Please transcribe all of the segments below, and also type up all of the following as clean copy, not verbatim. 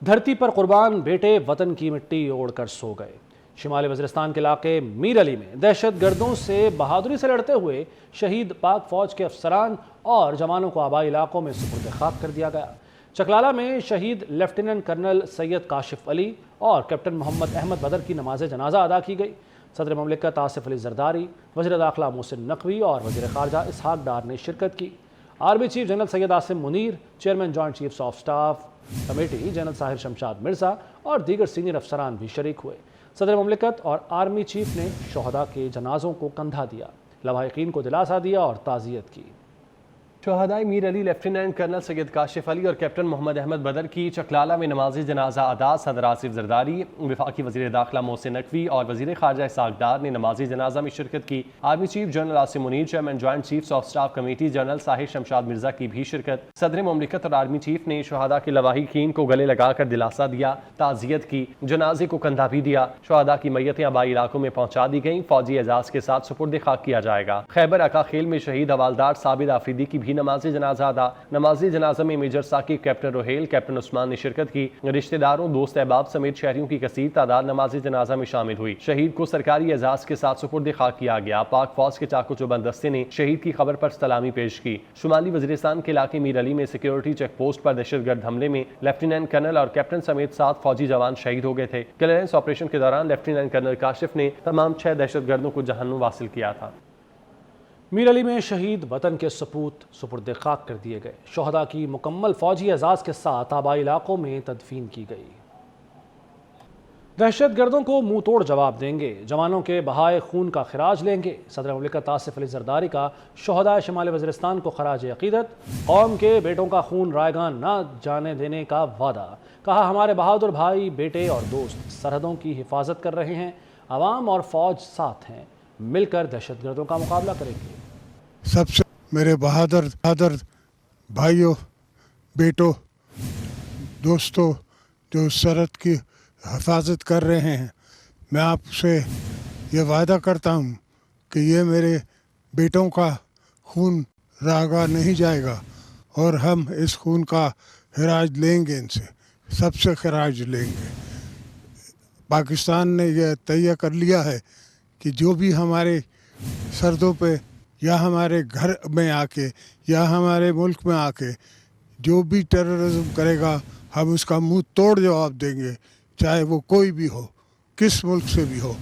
دھرتی پر قربان بیٹے وطن کی مٹی اوڑھ کر سو گئے۔ شمالی وزیرستان کے علاقے میر علی میں دہشت گردوں سے بہادری سے لڑتے ہوئے شہید پاک فوج کے افسران اور جوانوں کو آبائی علاقوں میں سپرد خاک کر دیا گیا۔ چکلالہ میں شہید لیفٹیننٹ کرنل سید کاشف علی اور کیپٹن محمد احمد بدر کی نماز جنازہ ادا کی گئی۔ صدر مملکت آصف علی زرداری، وزیر داخلہ محسن نقوی اور وزیر خارجہ اسحاق ڈار نے شرکت کی۔ Army chief general Syed Asim Munir, chairman joint chiefs of staff committee general Sahir Shamshad Mirza اور دیگر سینئر افسران بھی شریک ہوئے۔ صدر مملکت اور آرمی چیف نے شہداء کے جنازوں کو کندھا دیا، لواحقین کو دلاسا دیا اور تعزیت کی۔ شہدائے میر علی لیفٹیننٹ کرنل سید کاشف علی اور کیپٹن محمد احمد بدر کی چکلالہ میں نماز جنازہ ادا۔ صدر آصف زرداری، وفاقی وزیر داخلہ محسن نقوی اور وزیر خارجہ اسحاق ڈار نے نماز جنازہ میں شرکت کی۔ Army chief general Asim Munir, chairman joint chiefs of staff committee general Sahir Shamshad Mirza کی بھی شرکت۔ صدر مملکت اور آرمی چیف نے شہداء کے لواحقین کو گلے لگا کر دلاسا دیا، تعزیت کی، جنازے کو کندھا بھی دیا۔ شہداء کی میتیں آبائی علاقوں میں پہنچا دی گئیں، فوجی اعزاز کے ساتھ سپرد خاک کیا جائے گا۔ خیبر اکاخیل میں شہید حوالدار ثابت آفریدی کی بھی نماز جنازہ نماز جنازہ میں major Saqib, captain Rohail, captain Usman نے شرکت کی۔ رشتہ داروں، دوست احباب سمیت شہریوں کی کثیر تعداد نماز جنازہ میں شامل ہوئی۔ شہید کو سرکاری اعزاز کے ساتھ سپرد خاک کیا گیا۔ پاک فوج کے چاق و چوبند دستے نے شہید کی قبر پر سلامی پیش کی۔ شمالی وزیرستان کے علاقے میر علی میں سیکیورٹی چیک پوسٹ پر دہشت گرد حملے میں لیفٹیننٹ کرنل اور کیپٹن سمیت 7 فوجی جوان شہید ہو گئے تھے۔ کلیئرنس آپریشن کے دوران لیفٹیننٹ کرنل کاشف نے تمام 6 دہشت گردوں کو جہنم واصل کیا تھا۔ میر علی میں شہید وطن کے سپوت سپرد خاک کر دیے گئے۔ شہداء کی مکمل فوجی اعزاز کے ساتھ آبائی علاقوں میں تدفین کی گئی۔ دہشت گردوں کو منہ توڑ جواب دیں گے، جوانوں کے بہائے خون کا خراج لیں گے۔ صدر مملکت آصف علی زرداری کا شہداء شمال وزیرستان کو خراج عقیدت، قوم کے بیٹوں کا خون رائیگان نہ جانے دینے کا وعدہ۔ کہا ہمارے بہادر بھائی، بیٹے اور دوست سرحدوں کی حفاظت کر رہے ہیں، عوام اور فوج ساتھ ہیں، مل کر دہشت گردوں کا مقابلہ کریں گے۔ سب سے میرے بہادر بھائیوں، بیٹوں، دوستوں جو سرحد کی حفاظت کر رہے ہیں، میں آپ سے یہ وعدہ کرتا ہوں کہ یہ میرے بیٹوں کا خون راگا نہیں جائے گا اور ہم اس خون کا خراج لیں گے، ان سے سب سے خراج لیں گے۔ پاکستان نے یہ طے کر لیا ہے کہ جو بھی ہمارے سرحدوں پہ یا ہمارے گھر میں آ کے یا ہمارے ملک میں آ کے جو بھی ٹیررزم کرے گا، ہم اس کا منہ توڑ جواب دیں گے، چاہے وہ کوئی بھی ہو، کس ملک سے بھی ہو۔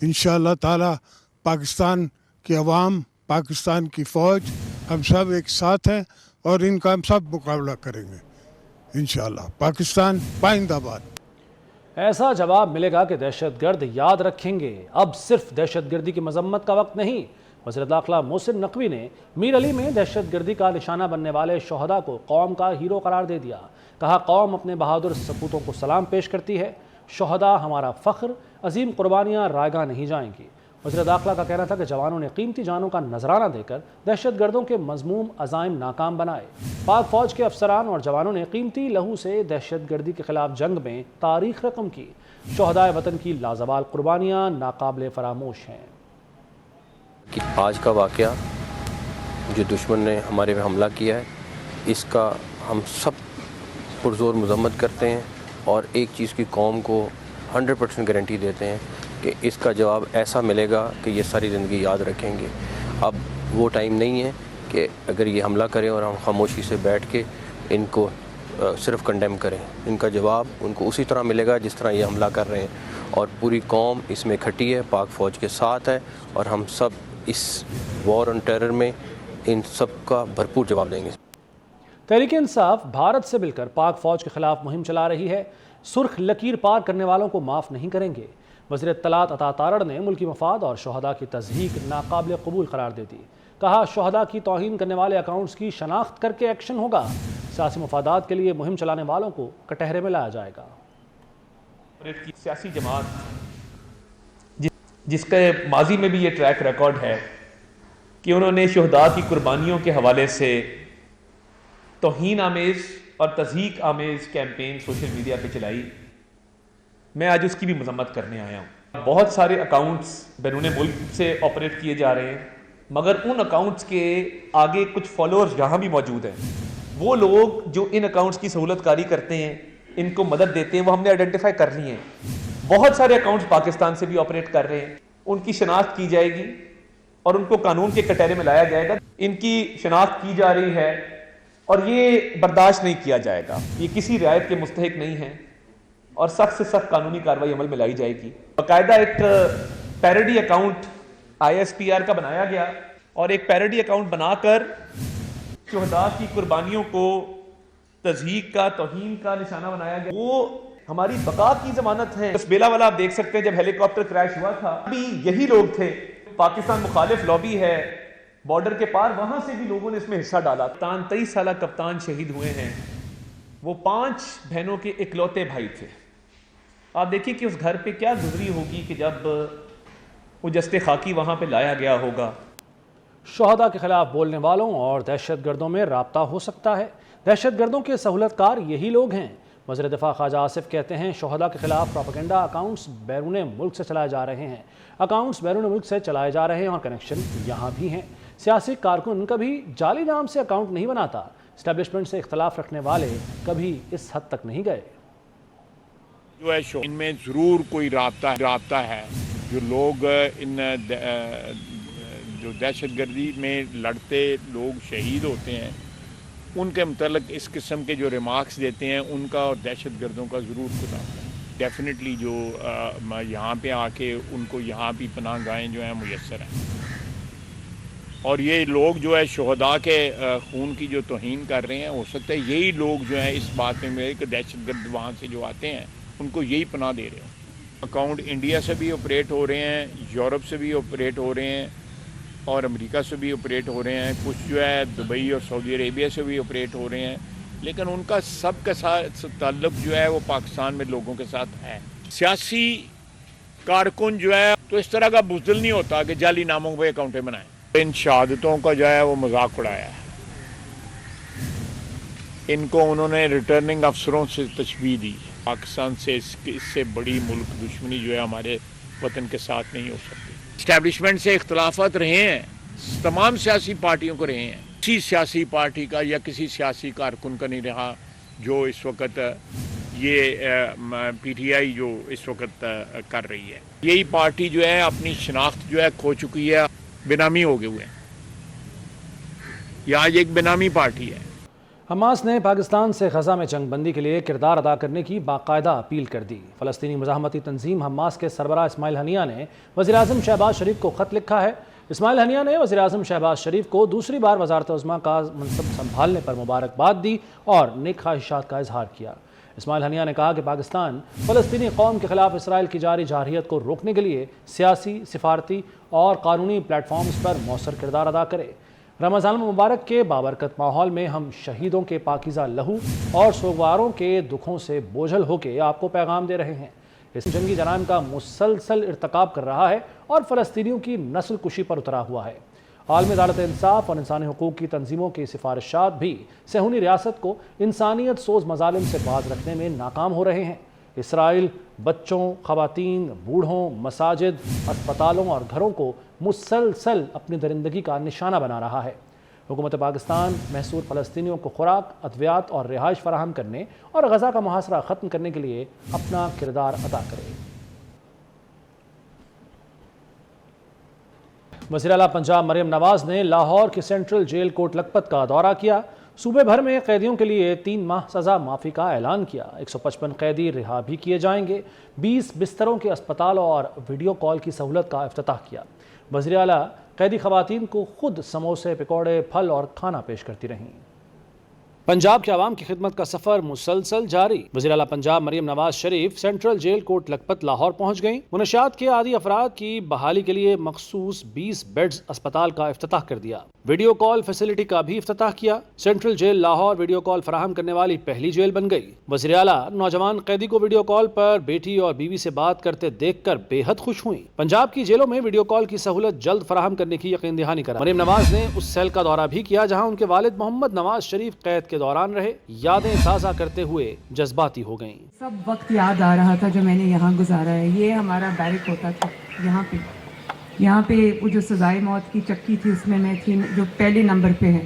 انشاءاللہ تعالی پاکستان کی عوام، پاکستان کی فوج، ہم سب ایک ساتھ ہیں اور ان کا ہم سب مقابلہ کریں گے انشاءاللہ۔ پاکستان پائندہ باد۔ ایسا جواب ملے گا کہ دہشت گرد یاد رکھیں گے، اب صرف دہشت گردی کی مذمت کا وقت نہیں۔ وزیر داخلہ محسن نقوی نے میر علی میں دہشت گردی کا نشانہ بننے والے شہداء کو قوم کا ہیرو قرار دے دیا۔ کہا قوم اپنے بہادر سپوتوں کو سلام پیش کرتی ہے، شہداء ہمارا فخر، عظیم قربانیاں رائیگاں نہیں جائیں گی۔ وزیر داخلہ کا کہنا تھا کہ جوانوں نے قیمتی جانوں کا نذرانہ دے کر دہشت گردوں کے مذموم عزائم ناکام بنائے۔ پاک فوج کے افسران اور جوانوں نے قیمتی لہو سے دہشت گردی کے خلاف جنگ میں تاریخ رقم کی۔ شہدائے وطن کی لازوال قربانیاں ناقابل فراموش ہیں۔ کہ آج کا واقعہ جو دشمن نے ہمارے پہ حملہ کیا ہے، اس کا ہم سب پرزور مذمت کرتے ہیں اور ایک چیز کی قوم کو 100% گارنٹی دیتے ہیں کہ اس کا جواب ایسا ملے گا کہ یہ ساری زندگی یاد رکھیں گے۔ اب وہ ٹائم نہیں ہے کہ اگر یہ حملہ کریں اور ہم خاموشی سے بیٹھ کے ان کو صرف کنڈیم کریں۔ ان کا جواب ان کو اسی طرح ملے گا جس طرح یہ حملہ کر رہے ہیں، اور پوری قوم اس میں اکٹھی ہے، پاک فوج کے ساتھ ہے، اور ہم سب اس وار آن ٹیرر میں ان سب کا بھرپور جواب دیں گے۔ تحریک انصاف بھارت سے مل کر پاک فوج کے خلاف مہم چلا رہی ہے، سرخ لکیر پار کرنے والوں کو معاف نہیں کریں گے۔ وزیر اطلاعات عطا تارڑ نے ملکی مفاد اور شہداء کی تضحیک ناقابل قبول قرار دے دی۔ کہا شہداء کی توہین کرنے والے اکاؤنٹس کی شناخت کر کے ایکشن ہوگا، سیاسی مفادات کے لیے مہم چلانے والوں کو کٹہرے میں لایا جائے گا۔ سیاسی جماعت جس کے ماضی میں بھی یہ ٹریک ریکارڈ ہے کہ انہوں نے شہداء کی قربانیوں کے حوالے سے توہین آمیز اور تضحیک آمیز کیمپین سوشل میڈیا پہ چلائی، میں آج اس کی بھی مذمت کرنے آیا ہوں۔ بہت سارے اکاؤنٹس بیرون ملک سے آپریٹ کیے جا رہے ہیں، مگر ان اکاؤنٹس کے آگے کچھ فالوورز یہاں بھی موجود ہیں۔ وہ لوگ جو ان اکاؤنٹس کی سہولت کاری کرتے ہیں، ان کو مدد دیتے ہیں وہ ہم نے آئیڈینٹیفائی کر لی ہیں. بہت سارے اکاؤنٹس پاکستان سے بھی آپریٹ کر رہے ہیں. ان کی شناخت کی جائے گی اور ان کو قانون کے کٹہرے میں لایا جائے گا. ان کی شناخت کی جا رہی ہے اور یہ برداشت نہیں کیا جائے گا. یہ کسی رعایت کے مستحق نہیں ہیں اور سخت سے سخت قانونی کارروائی عمل میں لائی جائے گی. باقاعدہ ایک پیروڈی اکاؤنٹ ISPR کا بنایا گیا اور ایک پیروڈی اکاؤنٹ بنا کر شہداء کی قربانیوں کو تضحیک کا، توہین کا نشانہ بنایا گیا. وہ ہماری بقا کی ضمانت ہے. بیلا والا آپ دیکھ سکتے ہیں جب ہیلی کاپٹر کریش ہوا تھا ابھی یہی لوگ تھے. پاکستان مخالف لابی ہے بارڈر کے پار، وہاں سے بھی لوگوں نے اس میں حصہ ڈالا. 23 سالہ کپتان شہید ہوئے ہیں. وہ 5 بہنوں کے اکلوتے بھائی تھے. آپ دیکھیں کہ اس گھر پہ کیا گزری ہوگی کہ جب وہ جسد خاکی وہاں پہ لایا گیا ہوگا. شہداء کے خلاف بولنے والوں اور دہشت گردوں میں رابطہ ہو سکتا ہے. دہشت گردوں کے سہولت کار یہی لوگ ہیں. وزیر دفاع خواجہ آصف کہتے ہیں شہداء کے خلاف پروپیگنڈا اکاؤنٹس بیرون ملک سے چلائے جا رہے ہیں. اکاؤنٹس بیرون ملک سے چلائے جا رہے ہیں اور کنیکشن یہاں بھی ہیں. سیاسی کارکن کبھی جعلی نام سے اکاؤنٹ نہیں بناتا. اسٹیبلشمنٹ سے اختلاف رکھنے والے کبھی اس حد تک نہیں گئے. جو ہے ان میں ضرور کوئی رابطہ ہے. جو لوگ ان جو دہشت گردی میں لڑتے لوگ شہید ہوتے ہیں ان کے متعلق اس قسم کے جو ریمارکس دیتے ہیں ان کا اور دہشت گردوں کا ضرور خدا ہے. ڈیفینیٹلی جو یہاں پہ آ کے ان کو یہاں بھی پناہ گاہیں جو ہیں میسر ہیں. اور یہ لوگ جو ہے شہداء کے خون کی جو توہین کر رہے ہیں ہو سکتا ہے یہی لوگ جو ہیں اس بات میں ملے کہ دہشت گرد وہاں سے جو آتے ہیں ان کو یہی پناہ دے رہے ہیں. اکاؤنٹ انڈیا سے بھی آپریٹ ہو رہے ہیں، یورپ سے بھی آپریٹ ہو رہے ہیں اور امریکہ سے بھی آپریٹ ہو رہے ہیں. کچھ جو ہے دبئی اور سعودی عربیہ سے بھی آپریٹ ہو رہے ہیں. لیکن ان کا سب کے ساتھ تعلق جو ہے وہ پاکستان میں لوگوں کے ساتھ ہے. سیاسی کارکن جو ہے تو اس طرح کا بزدل نہیں ہوتا کہ جعلی ناموں پہ اکاؤنٹیں بنائیں. ان شہادتوں کا جو ہے وہ مذاق اڑایا ہے. ان کو انہوں نے ریٹرننگ افسروں سے تشبیہ دی. پاکستان سے اس سے بڑی ملک دشمنی جو ہے ہمارے وطن کے ساتھ نہیں ہو سکتی. اسٹیبلشمنٹ سے اختلافات رہے ہیں، تمام سیاسی پارٹیوں کو رہے ہیں. کسی سیاسی پارٹی کا یا کسی سیاسی کارکن کا نہیں رہا جو اس وقت یہ PTI جو اس وقت کر رہی ہے. یہی پارٹی جو ہے اپنی شناخت جو ہے کھو چکی ہے، بینامی ہو گئے ہوئے ہیں. یہ آج ایک بینامی پارٹی ہے. حماس نے پاکستان سے غزہ میں جنگ بندی کے لیے کردار ادا کرنے کی باقاعدہ اپیل کر دی. فلسطینی مزاحمتی تنظیم حماس کے سربراہ اسماعیل ہنیہ نے وزیراعظم شہباز شریف کو خط لکھا ہے. اسماعیل ہنیہ نے وزیراعظم شہباز شریف کو دوسری بار وزارت عظمیٰ کا منصب سنبھالنے پر مبارکباد دی اور نیک خواہشات کا اظہار کیا. اسماعیل ہنیہ نے کہا کہ پاکستان فلسطینی قوم کے خلاف اسرائیل کی جاری جارحیت کو روکنے کے لیے سیاسی، سفارتی اور قانونی پلیٹ فارمز پر مؤثر کردار ادا کرے. رمضان المبارک کے بابرکت ماحول میں ہم شہیدوں کے پاکیزہ لہو اور سوگواروں کے دکھوں سے بوجھل ہو کے آپ کو پیغام دے رہے ہیں. اس جنگی جرائم کا مسلسل ارتکاب کر رہا ہے اور فلسطینیوں کی نسل کشی پر اترا ہوا ہے. عالمی عدالت انصاف اور انسانی حقوق کی تنظیموں کی سفارشات بھی صہیونی ریاست کو انسانیت سوز مظالم سے باز رکھنے میں ناکام ہو رہے ہیں. اسرائیل بچوں، خواتین، بوڑھوں، مساجد، اسپتالوں اور گھروں کو مسلسل اپنی درندگی کا نشانہ بنا رہا ہے. حکومت پاکستان محصور فلسطینیوں کو خوراک، ادویات اور رہائش فراہم کرنے اور غزہ کا محاصرہ ختم کرنے کے لیے اپنا کردار ادا کرے. وزیر اعلیٰ پنجاب مریم نواز نے لاہور کی سینٹرل جیل کوٹ لکھپت کا دورہ کیا. صوبے بھر میں قیدیوں کے لیے 3 ماہ سزا معافی کا اعلان کیا. 155 قیدی رہا بھی کیے جائیں گے. 20 بستروں کے اسپتال اور ویڈیو کال کی سہولت کا افتتاح کیا. وزیر اعلیٰ قیدی خواتین کو خود سموسے، پکوڑے، پھل اور کھانا پیش کرتی رہیں. پنجاب کے عوام کی خدمت کا سفر مسلسل جاری. وزیر اعلیٰ پنجاب مریم نواز شریف سینٹرل جیل کوٹ لکھپت لاہور پہنچ گئیں. منشیات کے عادی افراد کی بحالی کے لیے مخصوص 20 بیڈز اسپتال کا افتتاح کر دیا. ویڈیو کال فیسلٹی کا بھی افتتاح کیا. Central jail Lahore video call فراہم کرنے والی پہلی جیل بن گئی. وزیر اعلیٰ نوجوان قیدی کو ویڈیو کال پر بیٹی اور بیوی سے بات کرتے دیکھ کر بے حد خوش ہوئیں. پنجاب کی جیلوں میں ویڈیو کال کی سہولت جلد فراہم کرنے کی یقین دہانی کرا. مریم نواز نے اس سیل کا دورہ بھی کیا جہاں ان کے والد محمد نواز شریف قید کے دوران رہے. یادیں تازہ کرتے ہوئے جذباتی ہو گئیں. سب وقت یاد آ رہا تھا جو میں نے یہاں گزارا ہے. یہ ہمارا بیرک ہوتا تھا یہاں پہ وہ جو سزائے موت کی چکی تھی اس میں تھی جو پہلے نمبر پہ ہے.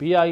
PIA